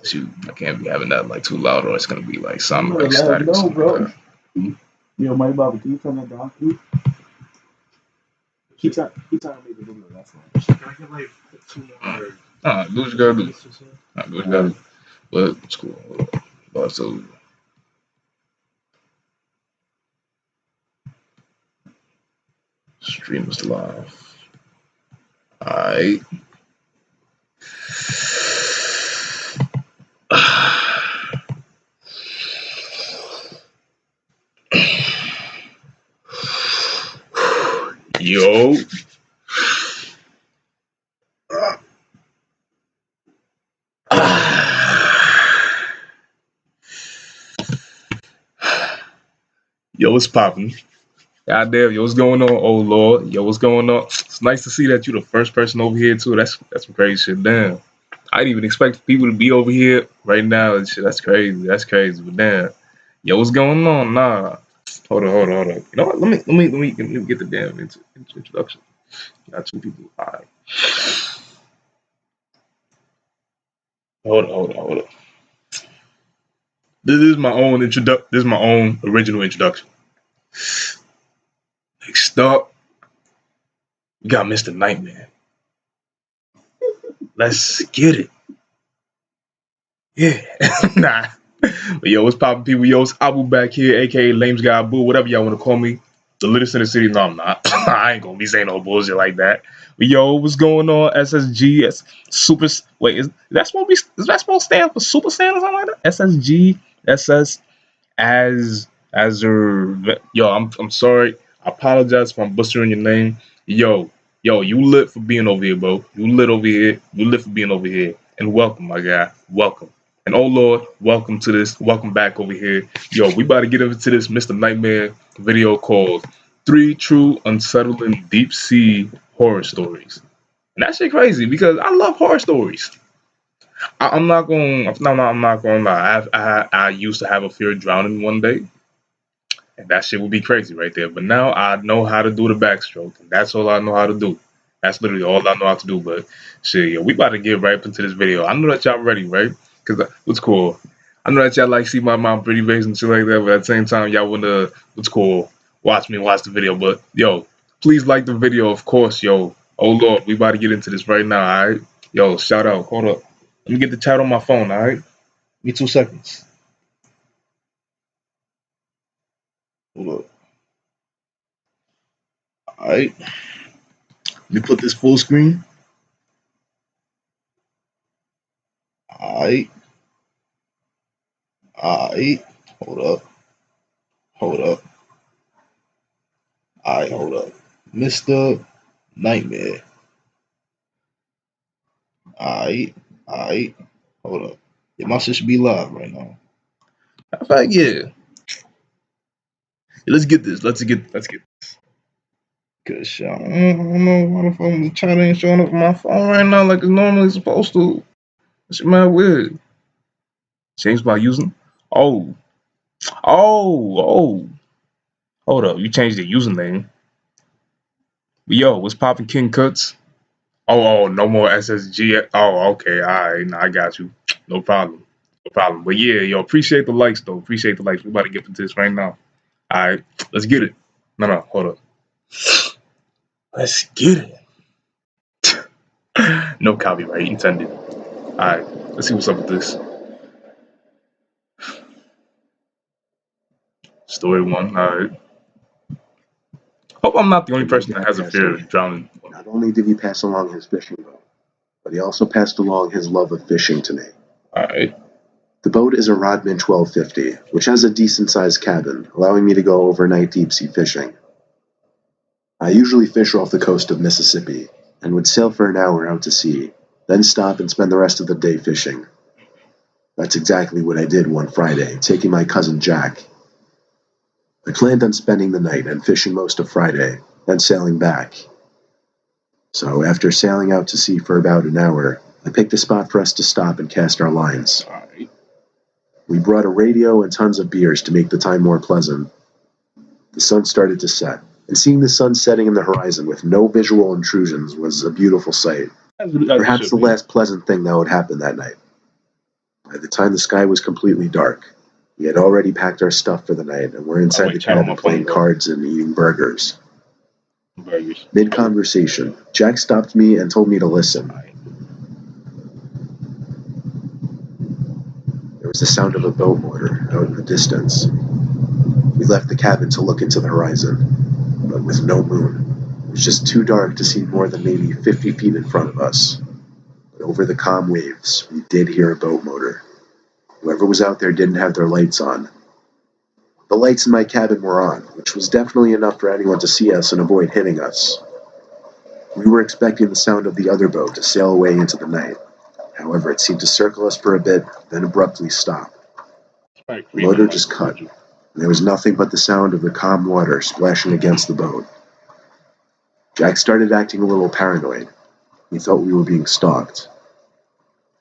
Shoot, I can't be having that like too loud, or it's gonna be like sounding like static or something like that. Yo, my Baba, can you turn that down, please? Keep trying to make the video. That's all. Can I get like 2 more? Do what you gotta do. Do what you gotta do. But it's cool. But so stream is live. Alright. Yo. Yo, what's poppin'? Goddamn, yo, what's going on? Oh Lord, yo, what's going on? It's nice to see that you're the first person over here too. That's some crazy shit. Damn, I didn't even expect people to be over here right now and shit. That's crazy. That's crazy. But damn, yo, what's going on? Nah, hold on. You know what? Let me get the damn introduction. Got 2 people. All right. Hold on. This is my own This is my own original introduction. Next up, we got Mr. Nightmare. Let's get it. Yeah. Nah. But yo, what's poppin', people? Yo, it's Abu back here, aka Lames Guy Boo, whatever y'all want to call me. The littest in the city. No, I'm not. I ain't gonna be saying no bullshit like that. But yo, what's going on? SSG, Super. Wait, is that supposed to stand for Super Saiyan or something like that? SSG, SS, yo, I'm sorry. I apologize if I'm butchering your name. Yo, you lit for being over here, bro. You lit over here. You lit for being over here. And welcome, my guy. Welcome. And oh Lord, welcome to this. Welcome back over here. Yo, we about to get into this Mr. Nightmare video called 3 True Unsettling Deep Sea Horror Stories. And that shit crazy because I love horror stories. I'm not gonna lie. I used to have a fear of drowning one day. And that shit would be crazy right there. But now I know how to do the backstroke. And that's all I know how to do. That's literally all I know how to do. But shit, yo, we about to get right up into this video. I know that y'all ready, right? Because what's cool? I know that y'all like see my mom pretty face and shit like that. But at the same time, y'all wanna what's cool? Watch me watch the video. But yo, please like the video, of course, yo. Oh Lord, we about to get into this right now, alright? Yo, shout out. Hold up. Let me get the chat on my phone, alright? Give me 2 seconds. Hold up. Alright. Let me put this full screen. Alright. Hold up. Alright, hold up. Mr. Nightmare. Alright. Hold up. Yeah, my shit should be live right now. In fact, yeah. Let's get this. Let's get this. Cause shit, I don't know why the fuck the chat ain't showing up on my phone right now like it's normally supposed to. That shit mad weird. Change by using. Oh. Hold up. You changed the username. Yo, what's poppin', King Cuts? Oh, no more SSG. Oh, okay. All right. Nah, I got you. No problem. But yeah, yo, appreciate the likes, though. Appreciate the likes. We about to get into this right now. All right. Let's get it. No. Hold up. Let's get it. No copyright intended. All right. Let's see what's up with this. Story 1. All right. Hope I'm not the only person that has a fear of drowning. Not only did he pass along his fishing boat, but he also passed along his love of fishing to me. All right. The boat is a Rodman 1250, which has a decent-sized cabin, allowing me to go overnight deep-sea fishing. I usually fish off the coast of Mississippi, and would sail for an hour out to sea, then stop and spend the rest of the day fishing. That's exactly what I did one Friday, taking my cousin Jack. I planned on spending the night and fishing most of Friday, then sailing back. So after sailing out to sea for about an hour, I picked a spot for us to stop and cast our lines. We brought a radio and tons of beers to make the time more pleasant. The sun started to set, and seeing the sun setting in the horizon with no visual intrusions was a beautiful sight. Perhaps the last pleasant thing that would happen that night. By the time the sky was completely dark, we had already packed our stuff for the night and were inside the cabin playing cards and eating burgers. Mid-conversation, Jack stopped me and told me to listen. There was the sound of a boat motor out in the distance. We left the cabin to look into the horizon, but with no moon. It was just too dark to see more than maybe 50 feet in front of us. But over the calm waves, we did hear a boat motor. Whoever was out there didn't have their lights on. The lights in my cabin were on, which was definitely enough for anyone to see us and avoid hitting us. We were expecting the sound of the other boat to sail away into the night. However, it seemed to circle us for a bit, then abruptly stop. The motor just cut, and there was nothing but the sound of the calm water splashing against the boat. Jack started acting a little paranoid. He thought we were being stalked.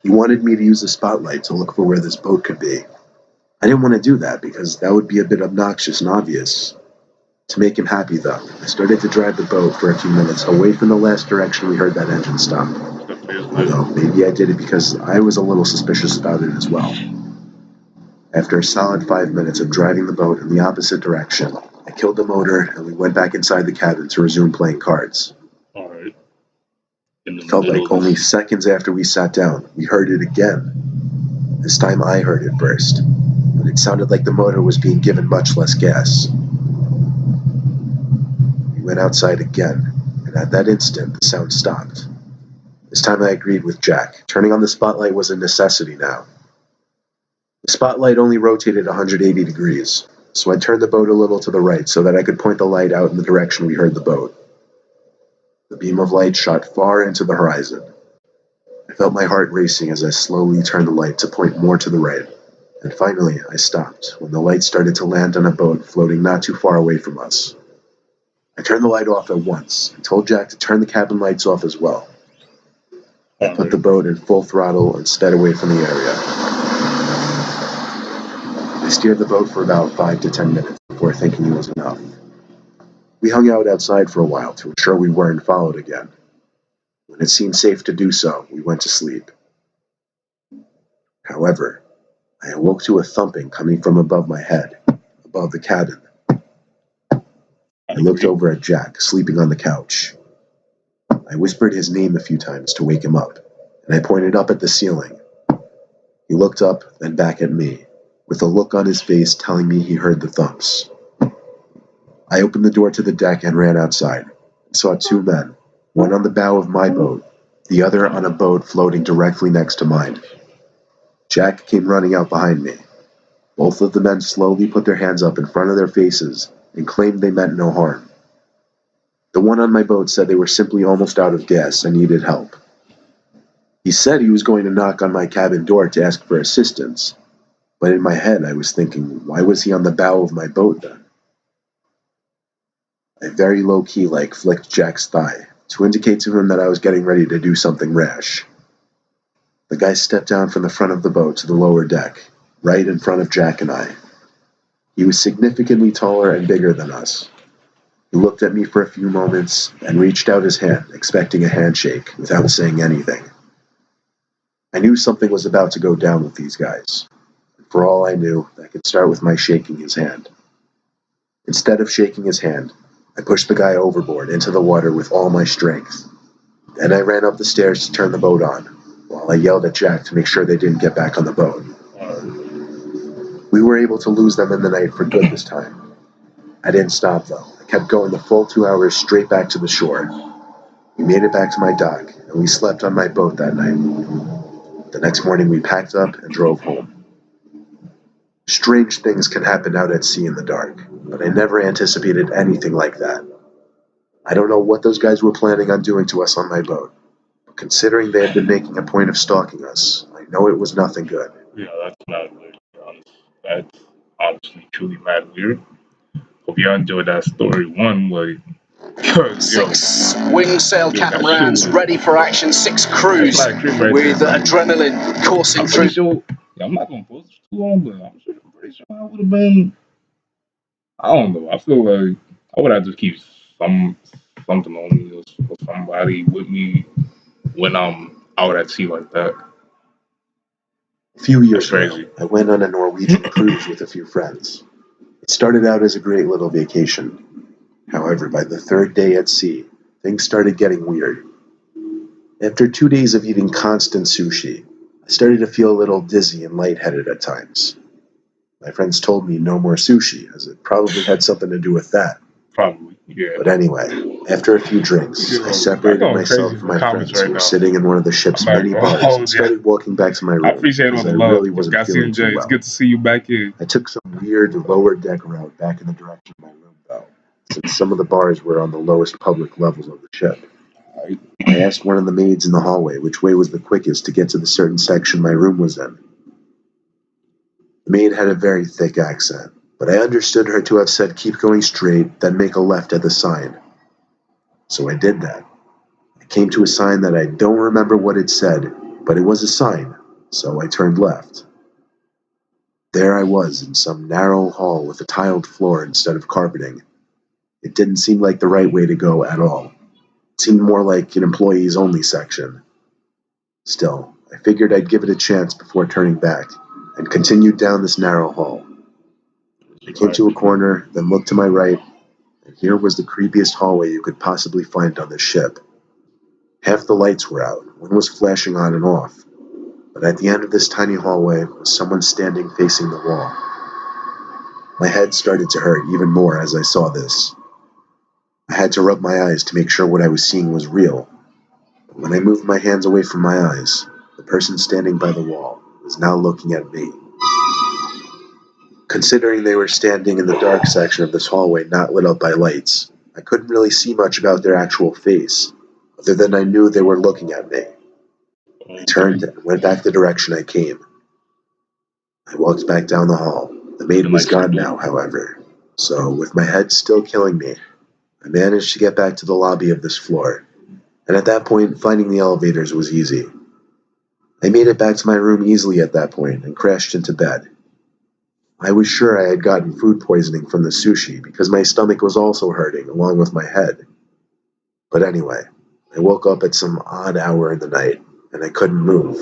He wanted me to use a spotlight to look for where this boat could be. I didn't want to do that because that would be a bit obnoxious and obvious. To make him happy, though, I started to drive the boat for a few minutes away from the last direction we heard that engine stop. Although maybe I did it because I was a little suspicious about it as well. After a solid 5 minutes of driving the boat in the opposite direction, I killed the motor and we went back inside the cabin to resume playing cards. Alright. It felt like only seconds after we sat down, we heard it again. This time I heard it first, but it sounded like the motor was being given much less gas. We went outside again, and at that instant the sound stopped. This time I agreed with Jack. Turning on the spotlight was a necessity now. The spotlight only rotated 180 degrees, so I turned the boat a little to the right so that I could point the light out in the direction we heard the boat. The beam of light shot far into the horizon. I felt my heart racing as I slowly turned the light to point more to the right, and finally I stopped when the light started to land on a boat floating not too far away from us. I turned the light off at once and told Jack to turn the cabin lights off as well. I put the boat in full throttle and sped away from the area. I steered the boat for about 5 to 10 minutes before thinking it was enough. We hung out outside for a while to ensure we weren't followed again. When it seemed safe to do so, we went to sleep. However, I awoke to a thumping coming from above my head, above the cabin. I looked over at Jack, sleeping on the couch. I whispered his name a few times to wake him up, and I pointed up at the ceiling. He looked up, then back at me, with a look on his face telling me he heard the thumps. I opened the door to the deck and ran outside, and saw 2 men, one on the bow of my boat, the other on a boat floating directly next to mine. Jack came running out behind me. Both of the men slowly put their hands up in front of their faces and claimed they meant no harm. The one on my boat said they were simply almost out of gas and needed help. He said he was going to knock on my cabin door to ask for assistance, but in my head I was thinking, why was he on the bow of my boat then? I very low-key flicked Jack's thigh to indicate to him that I was getting ready to do something rash. The guy stepped down from the front of the boat to the lower deck, right in front of Jack and I. He was significantly taller and bigger than us. He looked at me for a few moments and reached out his hand, expecting a handshake, without saying anything. I knew something was about to go down with these guys. For all I knew, that could start with my shaking his hand. Instead of shaking his hand, I pushed the guy overboard into the water with all my strength. Then I ran up the stairs to turn the boat on, while I yelled at Jack to make sure they didn't get back on the boat. We were able to lose them in the night for good this time. I didn't stop though. I kept going the full 2 hours straight back to the shore. We made it back to my dock, and we slept on my boat that night. The next morning we packed up and drove home. Strange things can happen out at sea in the dark, but I never anticipated anything like that. I don't know what those guys were planning on doing to us on my boat, but considering they had been making a point of stalking us, I know it was nothing good. Yeah, that's mad weird, to be honest. That's honestly truly mad weird. Hope y'all enjoyed that story. One, like, Six wing sail catamarans ready for action. 6 crews with adrenaline coursing through. Sure, yeah, I'm not gonna post it too long, but I'm pretty sure I would have been. I don't know. I feel like I would have to keep some something on me or somebody with me when I'm out at sea like that. A few That's years ago, crazy. I went on a Norwegian cruise with a few friends. It started out as a great little vacation. However, by the third day at sea, things started getting weird. After 2 days of eating constant sushi, I started to feel a little dizzy and lightheaded at times. My friends told me no more sushi, as it probably had something to do with that. Probably, yeah. But anyway, after a few drinks, I Yo, I'm separated going myself crazy from for my comments friends who right were now. sitting in one of the ship's I'm not many even gonna bars and hold you. started walking back to my I room, appreciate all as the I love. really wasn't Got feeling too CMJ. It's well. good to see you back here. I took some weird lower deck route back in the direction of my room, though, since some of the bars were on the lowest public levels of the ship. I asked one of the maids in the hallway which way was the quickest to get to the certain section my room was in. The maid had a very thick accent, but I understood her to have said keep going straight, then make a left at the sign. So I did that. I came to a sign that I don't remember what it said, but it was a sign, so I turned left. There I was in some narrow hall with a tiled floor instead of carpeting. It didn't seem like the right way to go at all. It seemed more like an employees only section. Still, I figured I'd give it a chance before turning back, and continued down this narrow hall. I came to a corner, then looked to my right, and here was the creepiest hallway you could possibly find on this ship. Half the lights were out, one was flashing on and off, but at the end of this tiny hallway was someone standing facing the wall. My head started to hurt even more as I saw this. I had to rub my eyes to make sure what I was seeing was real, but when I moved my hands away from my eyes, the person standing by the wall was now looking at me. Considering they were standing in the dark section of this hallway not lit up by lights, I couldn't really see much about their actual face, other than I knew they were looking at me. I turned and went back the direction I came. I walked back down the hall. The maid was gone now, however, so with my head still killing me, I managed to get back to the lobby of this floor, and at that point, finding the elevators was easy. I made it back to my room easily at that point and crashed into bed. I was sure I had gotten food poisoning from the sushi because my stomach was also hurting along with my head. But anyway, I woke up at some odd hour in the night and I couldn't move.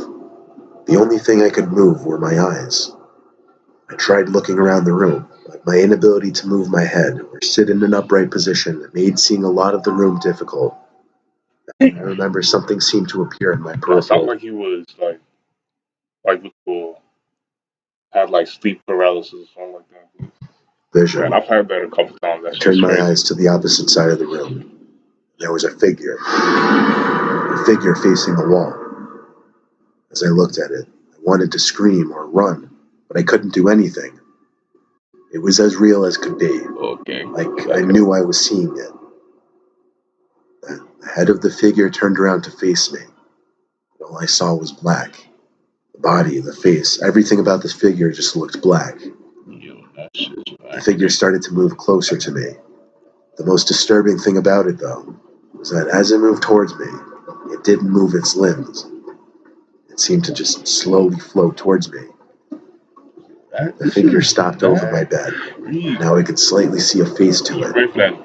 The only thing I could move were my eyes. I tried looking around the room, but my inability to move my head or sit in an upright position made seeing a lot of the room difficult. I remember something seemed to appear in my That sounded peripheral like he was like before had like sleep paralysis or something like that. vision. Man, I've had that a couple times. That I shit's turned my crazy. eyes to the opposite side of the room. There was a figure facing the wall. As I looked at it, I wanted to scream or run, but I couldn't do anything. It was as real as could be, Okay. like I knew I was seeing it. The head of the figure turned around to face me. All I saw was black. The body, the face, everything about this figure just looked black. Yo, that shit's The figure started to move closer to me. The most disturbing thing about it, though, was that as it moved towards me, it didn't move its limbs. It seemed to just slowly float towards me. The figure stopped over my bed. Now I could slightly see a face to it,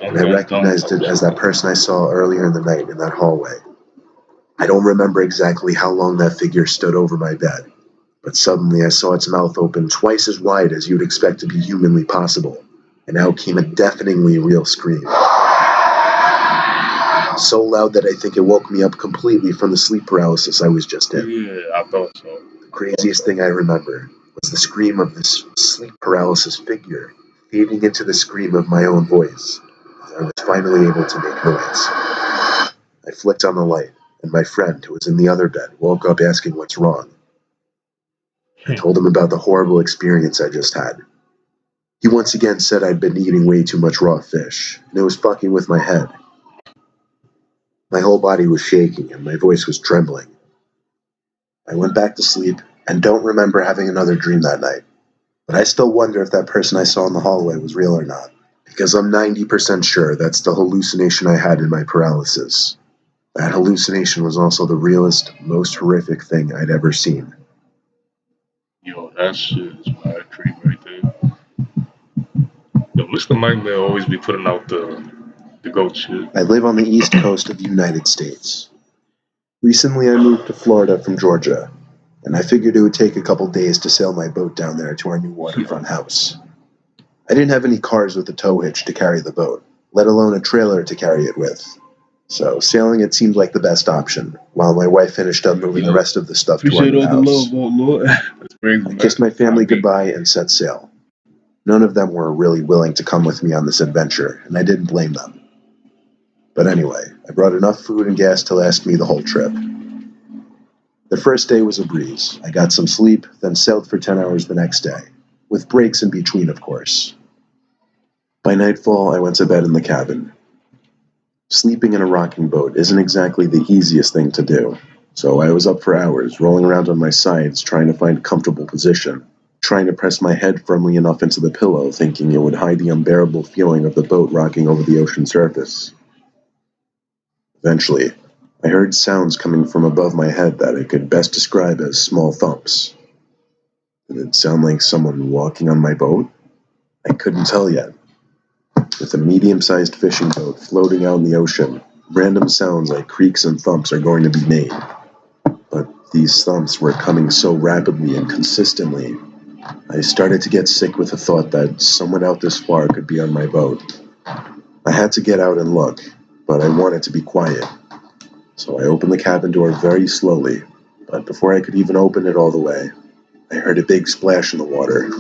and I recognized it as that person I saw earlier in the night in that hallway. I don't remember exactly how long that figure stood over my bed, but suddenly I saw its mouth open twice as wide as you'd expect to be humanly possible, and out came a deafeningly real scream. So loud that I think it woke me up completely from the sleep paralysis I was just in. Yeah, I thought so. The craziest thing I remember was the scream of this sleep paralysis figure fading into the scream of my own voice as I was finally able to make noise. I flicked on the light, and my friend, who was in the other bed, woke up asking what's wrong. I told him about the horrible experience I just had. He once again said I'd been eating way too much raw fish, and it was fucking with my head. My whole body was shaking, and my voice was trembling. I went back to sleep, and don't remember having another dream that night. But I still wonder if that person I saw in the hallway was real or not, because I'm 90% sure that's the hallucination I had in my paralysis. That hallucination was also the realest, most horrific thing I'd ever seen. Yo, that shit is mad creepy right there. Yo, Mr. Nightmare always be putting out the goat shit. I live on the east coast of the United States. Recently, I moved to Florida from Georgia, and I figured it would take a couple days to sail my boat down there to our new waterfront house. I didn't have any cars with a tow hitch to carry the boat, let alone a trailer to carry it with. So sailing it seemed like the best option, while my wife finished up moving the rest of the stuff to our new house. Lord. I kissed my family goodbye and set sail. None of them were really willing to come with me on this adventure, and I didn't blame them. But anyway, I brought enough food and gas to last me the whole trip. The first day was a breeze. I got some sleep, then sailed for 10 hours the next day, with breaks in between, of course. By nightfall, I went to bed in the cabin. Sleeping in a rocking boat isn't exactly the easiest thing to do, so I was up for hours, rolling around on my sides, trying to find a comfortable position, trying to press my head firmly enough into the pillow, thinking it would hide the unbearable feeling of the boat rocking over the ocean surface. Eventually, I heard sounds coming from above my head that I could best describe as small thumps. Did it sound like someone walking on my boat? I couldn't tell yet. With a medium-sized fishing boat floating out in the ocean, random sounds like creaks and thumps are going to be made. But these thumps were coming so rapidly and consistently, I started to get sick with the thought that someone out this far could be on my boat. I had to get out and look, but I wanted to be quiet. So I opened the cabin door very slowly, but before I could even open it all the way, I heard a big splash in the water.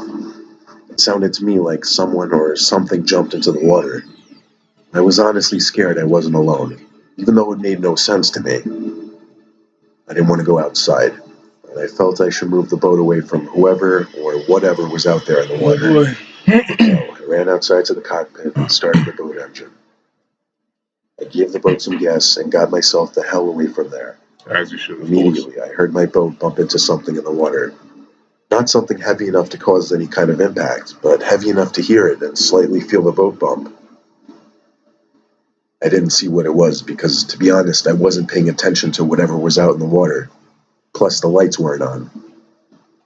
It sounded to me like someone or something jumped into the water. I was honestly scared I wasn't alone, even though it made no sense to me. I didn't want to go outside, and I felt I should move the boat away from whoever or whatever was out there in the water. So I ran outside to the cockpit and started the boat engine. I gave the boat some gas and got myself the hell away from there. As you should, of course. Immediately, I heard my boat bump into something in the water. Not something heavy enough to cause any kind of impact, but heavy enough to hear it and slightly feel the boat bump. I didn't see what it was because, to be honest, I wasn't paying attention to whatever was out in the water. Plus, the lights weren't on.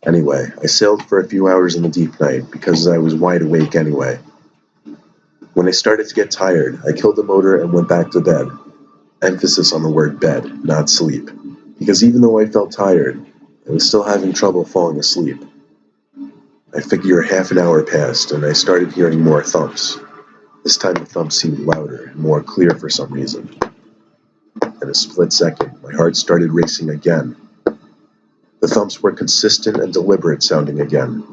Anyway, I sailed for a few hours in the deep night because I was wide awake anyway. When I started to get tired, I killed the motor and went back to bed. Emphasis on the word bed, not sleep. Because even though I felt tired, I was still having trouble falling asleep. I figure half an hour passed and I started hearing more thumps. This time the thumps seemed louder and more clear for some reason. In a split second, my heart started racing again. The thumps were consistent and deliberate sounding again.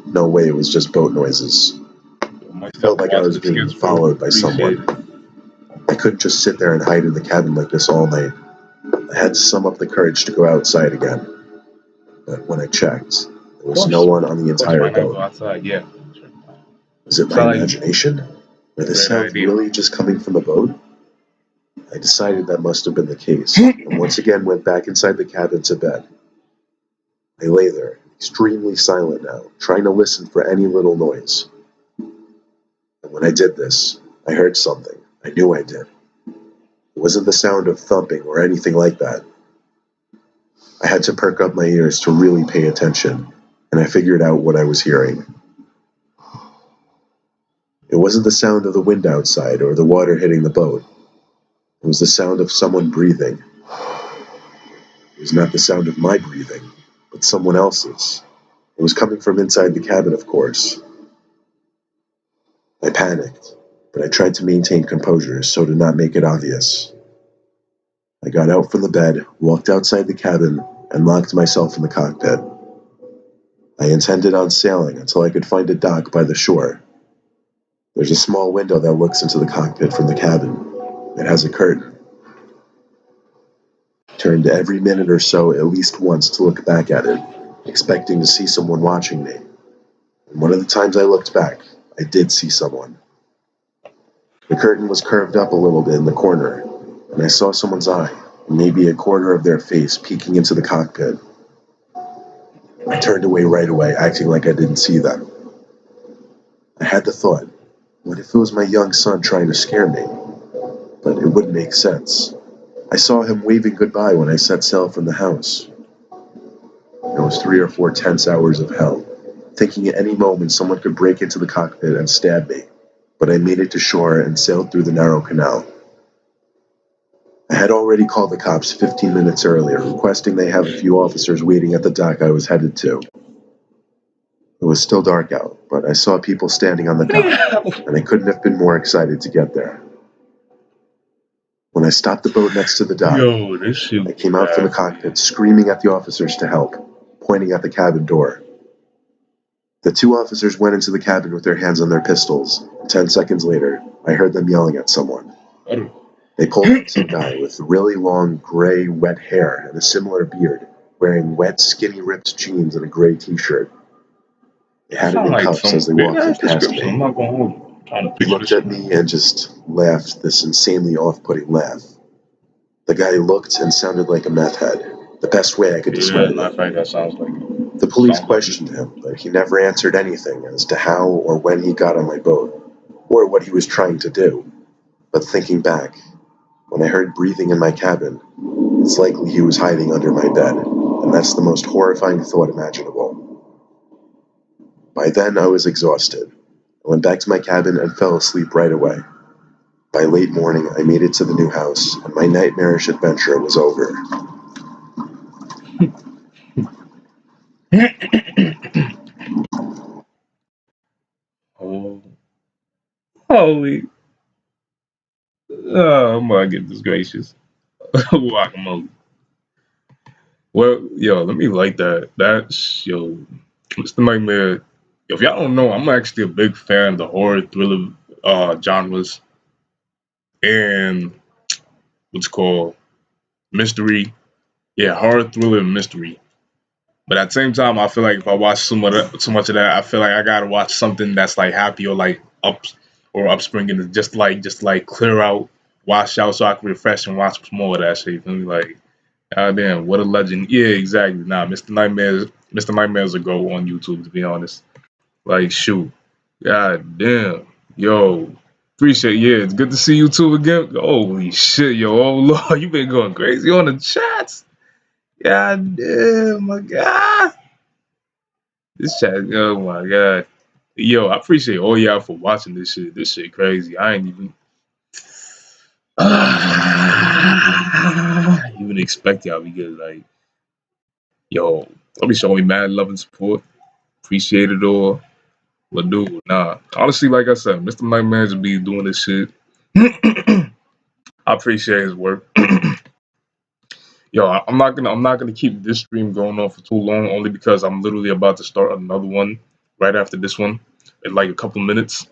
No way it was just boat noises. I felt like I was being followed by someone. I couldn't just sit there and hide in the cabin like this all night. I had to sum up the courage to go outside again. But when I checked, there was no one on the entire boat. Was it my imagination? Were the sounds really just coming from the boat? I decided that must have been the case, and once again went back inside the cabin to bed. I lay there, extremely silent now, trying to listen for any little noise. And when I did this, I heard something. I knew I did. It wasn't the sound of thumping or anything like that. I had to perk up my ears to really pay attention, and I figured out what I was hearing. It wasn't the sound of the wind outside or the water hitting the boat. It was the sound of someone breathing. It was not the sound of my breathing, but someone else's. It was coming from inside the cabin, of course. I panicked, but I tried to maintain composure so to not make it obvious. I got out from the bed, walked outside the cabin, and locked myself in the cockpit. I intended on sailing until I could find a dock by the shore. There's a small window that looks into the cockpit from the cabin. It has a curtain. Turned every minute or so at least once to look back at it, expecting to see someone watching me. And one of the times I looked back, I did see someone. The curtain was curved up a little bit in the corner, and I saw someone's eye, and maybe a quarter of their face peeking into the cockpit. I turned away right away, acting like I didn't see them. I had the thought, what if it was my young son trying to scare me? But it wouldn't make sense. I saw him waving goodbye when I set sail from the house. It was 3 or 4 tense hours of hell, thinking at any moment someone could break into the cockpit and stab me. but I made it to shore and sailed through the narrow canal. I had already called the cops 15 minutes earlier, requesting they have a few officers waiting at the dock I was headed to. It was still dark out, but I saw people standing on the dock, and I couldn't have been more excited to get there. When I stopped the boat next to the dock, Yo, this shit I came out from the cockpit screaming at the officers to help, pointing at the cabin door. The two officers went into the cabin with their hands on their pistols, and 10 seconds later, I heard them yelling at someone. They pulled out some guy with really long, gray, wet hair and a similar beard, wearing wet, skinny ripped jeans and a gray t-shirt. They had him in cuffs as they walked in past me. I'm not gonna hold you. I'm trying to He picture looked this at me and just laughed this insanely off-putting laugh. The guy looked and sounded like a meth head, the best way I could describe it. That sounds like it. The police questioned him, but he never answered anything as to how or when he got on my boat, or what he was trying to do. But thinking back, when I heard breathing in my cabin, it's likely he was hiding under my bed, and that's the most horrifying thought imaginable. By then, I was exhausted. I went back to my cabin and fell asleep right away. By late morning, I made it to the new house, and my nightmarish adventure was over. Oh, holy. Oh my goodness gracious. Guacamole. Well, yo, let me like that. That's, yo, Mr. Nightmare. Yo, if y'all don't know, I'm actually a big fan of the horror thriller genres and what's called mystery. Yeah, horror thriller and mystery. But at the same time, I feel like if I watch too much of that, I feel like I gotta watch something that's like happy or like upspringing, and just like clear out, wash out, so I can refresh and watch some more of that shit. You feel me? Like, god damn, what a legend. Yeah, exactly. Nah, Mr. Nightmare's a go on YouTube, to be honest. Like, shoot, god damn, yo. Appreciate, yeah, it's good to see you too again. Holy shit, yo, oh lord, you been going crazy on the chats. God damn, my god. This chat, oh my god. Yo, I appreciate all y'all for watching this shit. This shit crazy. I ain't even even expect y'all because like, yo, I'll be showing me mad love and support. Appreciate it all. But dude, nah. Honestly, like I said, Mr. Nightmare just be doing this shit. I appreciate his work. Yo, I'm not gonna keep this stream going on for too long, only because I'm literally about to start another one right after this one in like a couple minutes.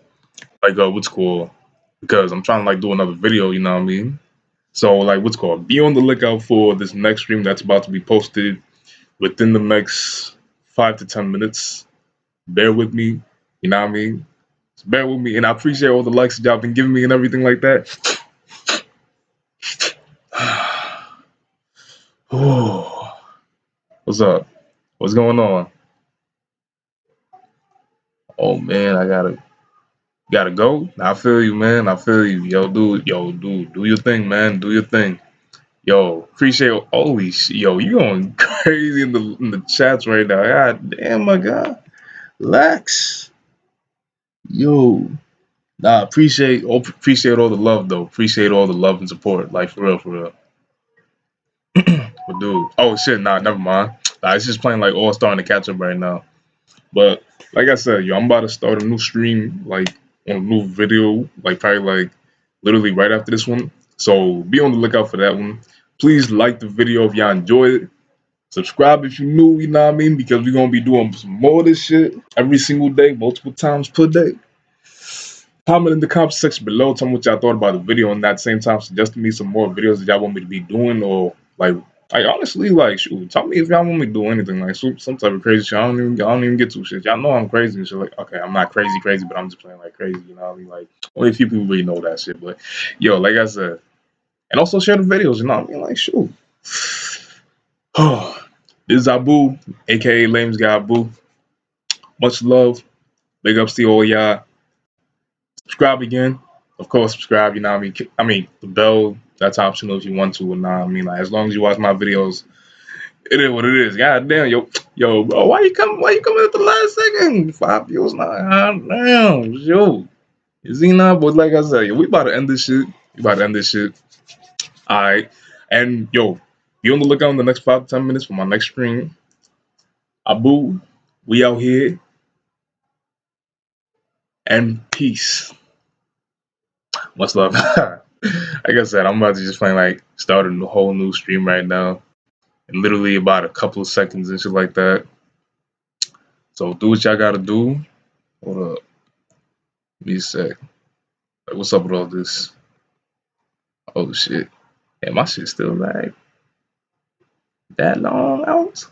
Like what's called, because I'm trying to like do another video, you know what I mean? So like what's called, be on the lookout for this next stream that's about to be posted within the next 5 to 10 minutes. Bear with me, you know what I mean? Just bear with me, and I appreciate all the likes that y'all been giving me and everything like that. Oh, what's up? What's going on? Oh man, I gotta go. I feel you, man. I feel you. Yo, dude, do your thing, man. Do your thing. Yo, appreciate, holy shit. Yo, you going crazy in the chats right now. God damn, my God. Lex. Yo. Nah, appreciate all the love though. Appreciate all the love and support. Like for real, for real. But dude. Oh shit, nah, never mind. Nah, it's just playing like all starting to catch up right now. But like I said, yo, I'm about to start a new stream, like on a new video, like probably like literally right after this one. So be on the lookout for that one. Please like the video if y'all enjoyed it. Subscribe if you're new, you know what I mean? Because we're gonna be doing some more of this shit every single day, multiple times per day. Comment in the comment section below, tell me what y'all thought about the video, and at the same time suggest to me some more videos that y'all want me to be doing, or like honestly, like shoot, tell me if y'all want me to do anything, like some type of crazy shit. I don't even get to shit. Y'all know I'm crazy and shit. Like, okay, I'm not crazy, but I'm just playing like crazy, you know what I mean? Like only a few people really know that shit. But yo, like I said, and also share the videos, you know what I mean? Like shoot. This is Abu, aka Lames Guy Abu. Much love. Big ups to all y'all. Subscribe again. Of course, subscribe, you know what I mean? I mean, the bell, that's optional if you want to or not. I mean, like, as long as you watch my videos, it is what it is. God damn, yo, bro, why you coming at the last second? 5 views now. God damn, yo. Zena, but like I said, we about to end this shit. We about to end this shit. Alright. And yo, be on the lookout in the next 5 to 10 minutes for my next stream. Abu, we out here. And peace. Much love. Like I said, I'm about to just find like start a whole new stream right now. In literally about a couple of seconds and shit like that. So do what y'all gotta do. Hold up. Give me a sec. Like, what's up with all this? Oh shit. Yeah, my shit's still like that long out.